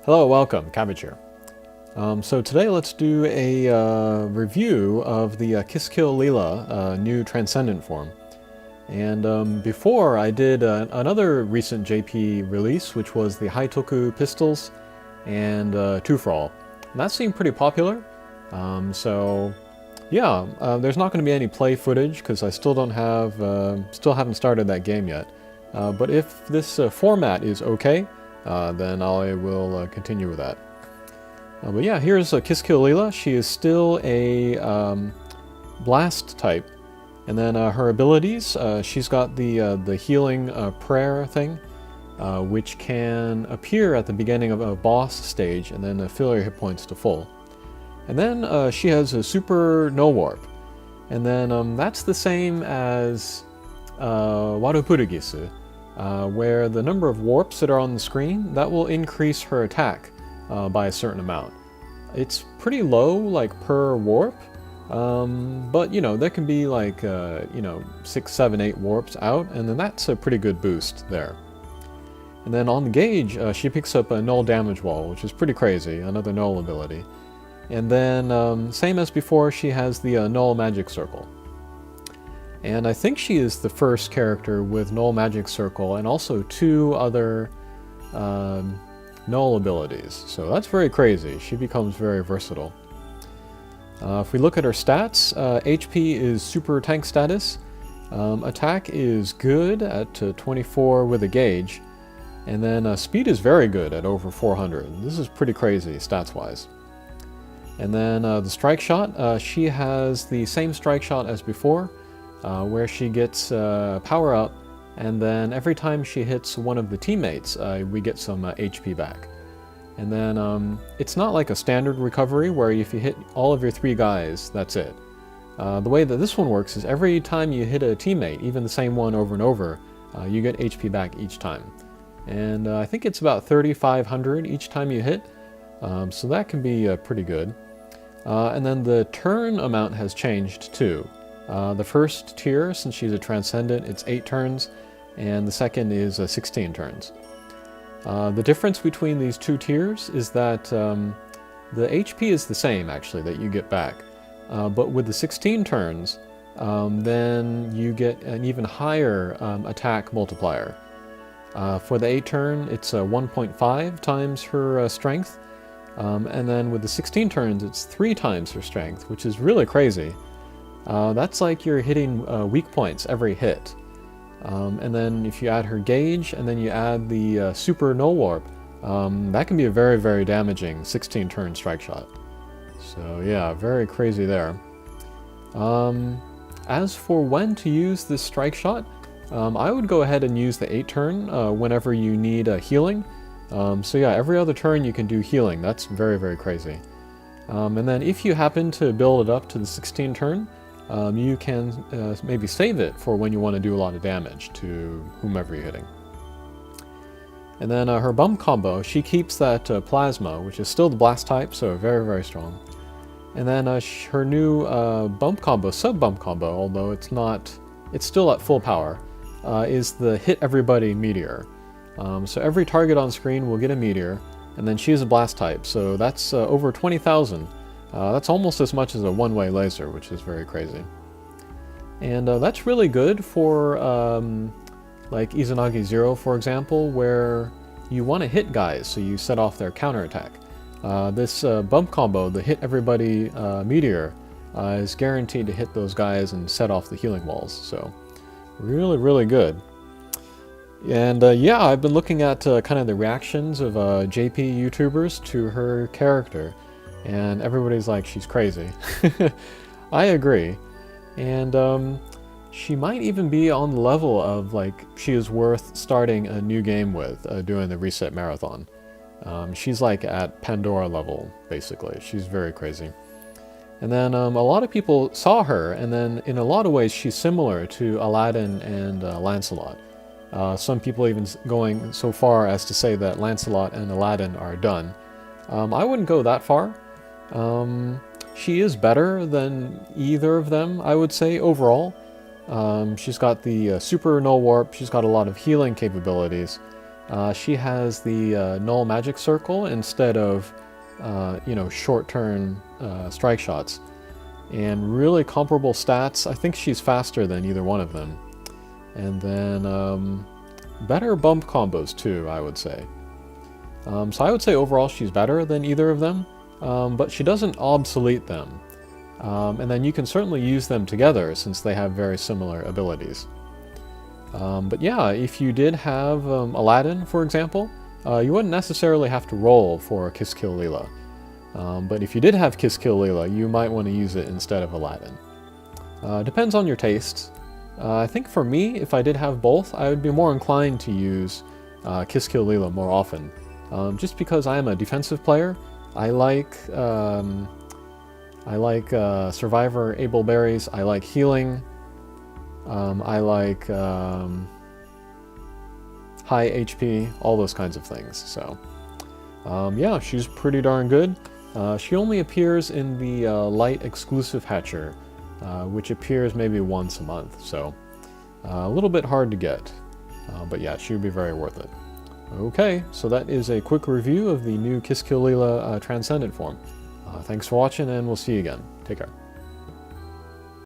Hello, welcome, Cabbage here. So today let's do a review of the Kisskill Lila new Transcendent form. And before I did another recent JP release, which was the Haitoku pistols and Two for All. And that seemed pretty popular. So yeah, there's not going to be any play footage because I still don't have, still haven't started that game yet. But if this format is okay, then I will continue with that. But yeah, here's Kisskill Lila. She is still a blast type. And then her abilities, she's got the healing prayer thing, which can appear at the beginning of a boss stage and then fill your hit points to full. And then she has a super no warp. And then that's the same as Warupurugisu. Where the number of warps that are on the screen, that will increase her attack by a certain amount. It's pretty low, like per warp, but you know, there can be like, 6, 7, 8 warps out, and then that's a pretty good boost there. And then on the gauge, she picks up a null damage wall, which is pretty crazy, another null ability. And then, same as before, she has the null magic circle. And I think she is the first character with Null Magic Circle and also 2 other Null abilities. So that's very crazy. She becomes very versatile. If we look at her stats, HP is super tank status. Attack is good at 24 with a gauge. And then speed is very good at over 400. This is pretty crazy stats-wise. And then the strike shot, she has the same strike shot as before. Where she gets power up, and then every time she hits one of the teammates, we get some HP back. And then it's not like a standard recovery where if you hit all of your 3 guys, that's it. The way that this one works is every time you hit a teammate, even the same one over and over, you get HP back each time. And I think it's about 3,500 each time you hit, so that can be pretty good. And then the turn amount has changed too. The first tier, since she's a Transcendent, it's 8 turns, and the second is 16 turns. The difference between these 2 tiers is that the HP is the same, actually, that you get back. But with the 16 turns, then you get an even higher attack multiplier. For the 8 turn, it's 1.5 times her strength, and then with the 16 turns, it's 3 times her strength, which is really crazy. That's like you're hitting weak points every hit. And then if you add her gauge, and then you add the super null warp, that can be a very, very damaging 16 turn strike shot. So yeah, very crazy there. As for when to use this strike shot, I would go ahead and use the 8 turn whenever you need healing. So yeah, every other turn you can do healing. That's very, very crazy. And then if you happen to build it up to the 16 turn, you can maybe save it for when you want to do a lot of damage to whomever you're hitting. And then her bump combo, she keeps that plasma, which is still the blast type, so very, very strong. And then her new bump combo, sub-bump combo, although it's still at full power, is the hit everybody meteor. So every target on screen will get a meteor, and then she's a blast type, so that's over 20,000. That's almost as much as a one-way laser, which is very crazy. And that's really good for like Izanagi Zero, for example, where you want to hit guys, so you set off their counterattack. This bump combo, the hit everybody meteor, is guaranteed to hit those guys and set off the healing walls, so really, really good. And yeah, I've been looking at kind of the reactions of JP YouTubers to her character. And everybody's like, she's crazy. I agree. And she might even be on the level of, like, she is worth starting a new game with, doing the reset marathon. She's like at Pandora level, basically. She's very crazy. And then a lot of people saw her, and then in a lot of ways she's similar to Aladdin and Lancelot. Some people even going so far as to say that Lancelot and Aladdin are done. I wouldn't go that far. She is better than either of them, I would say, overall. She's got the super null warp, she's got a lot of healing capabilities, She has the null magic circle instead of, short turn strike shots. And really comparable stats. I think she's faster than either one of them. And then better bump combos too, I would say. So I would say overall she's better than either of them, but she doesn't obsolete them. And then you can certainly use them together since they have very similar abilities. But yeah, if you did have Aladdin, for example, you wouldn't necessarily have to roll for Kisskill Lila. But if you did have Kisskill Lila, you might want to use it instead of Aladdin. Depends on your tastes. I think for me, if I did have both, I would be more inclined to use Kisskill Lila more often. Just because I am a defensive player, I like Survivor Able Berries, I like healing, I like high HP, all those kinds of things. So yeah, she's pretty darn good. She only appears in the light exclusive hatcher, which appears maybe once a month, so a little bit hard to get, but yeah, she would be very worth it. Okay, so that is a quick review of the new Kisskill Lila Transcendent form. Thanks for watching, and we'll see you again. Take care.